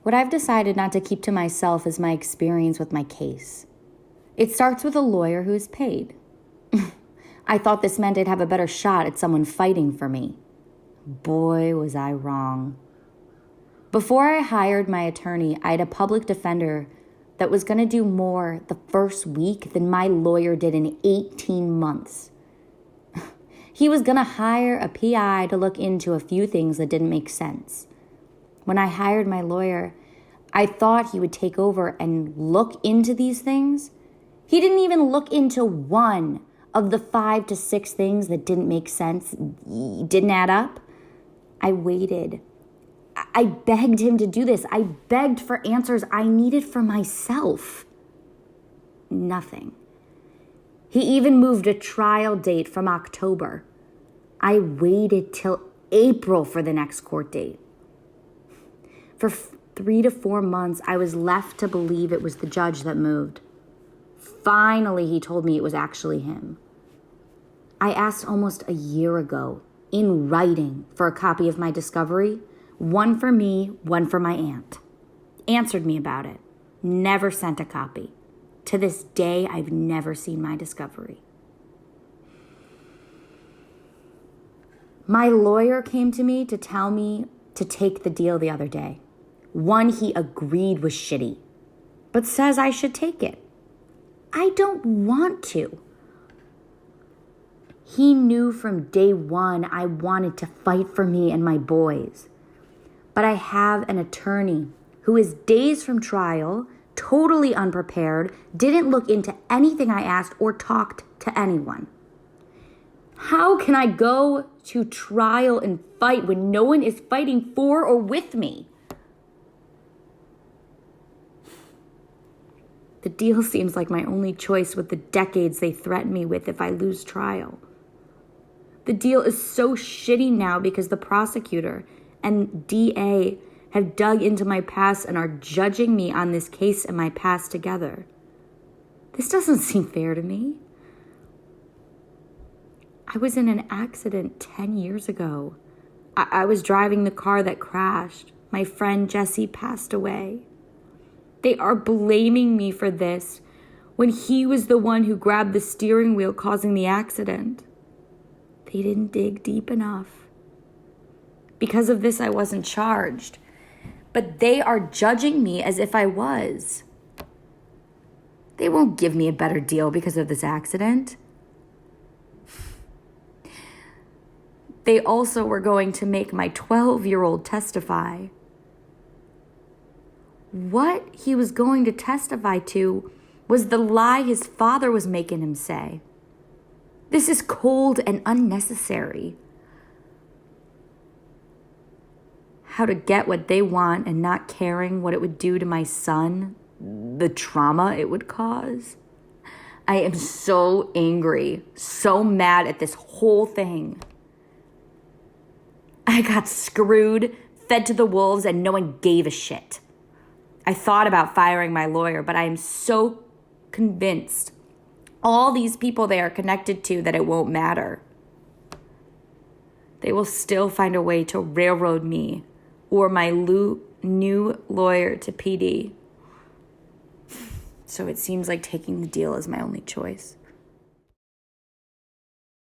What I've decided not to keep to myself is my experience with my case. It starts with a lawyer who is paid. I thought this meant I'd have a better shot at someone fighting for me. Boy, was I wrong. Before I hired my attorney, I had a public defender that was going to do more the first week than my lawyer did in 18 months. He was going to hire a PI to look into a few things that didn't make sense. When I hired my lawyer, I thought he would take over and look into these things. He didn't even look into one of the 5 to 6 things that didn't make sense, didn't add up. I waited. I begged him to do this. I begged for answers I needed for myself. Nothing. He even moved a trial date from October. I waited till April for the next court date. For 3 to 4 months, I was left to believe it was the judge that moved. Finally, he told me it was actually him. I asked almost a year ago, in writing, for a copy of my discovery. One for me, one for my aunt. Answered me about it. Never sent a copy. To this day, I've never seen my discovery. My lawyer came to me to tell me to take the deal the other day. One he agreed was shitty, but says I should take it. I don't want to. He knew from day one I wanted to fight for me and my boys. But I have an attorney who is days from trial, totally unprepared, didn't look into anything I asked or talked to anyone. How can I go to trial and fight when no one is fighting for or with me? The deal seems like my only choice with the decades they threaten me with if I lose trial. The deal is so shitty now because the prosecutor and DA have dug into my past and are judging me on this case and my past together. This doesn't seem fair to me. I was in an accident 10 years ago. I was driving the car that crashed. My friend Jesse passed away. They are blaming me for this when he was the one who grabbed the steering wheel causing the accident. They didn't dig deep enough. Because of this, I wasn't charged. But they are judging me as if I was. They won't give me a better deal because of this accident. They also were going to make my 12-year-old testify. What he was going to testify to was the lie his father was making him say. This is cold and unnecessary. How to get what they want and not caring what it would do to my son, the trauma it would cause. I am so angry, so mad at this whole thing. I got screwed, fed to the wolves, and no one gave a shit. I thought about firing my lawyer, but I am so convinced all these people they are connected to that it won't matter. They will still find a way to railroad me or my new lawyer to PD. So it seems like taking the deal is my only choice.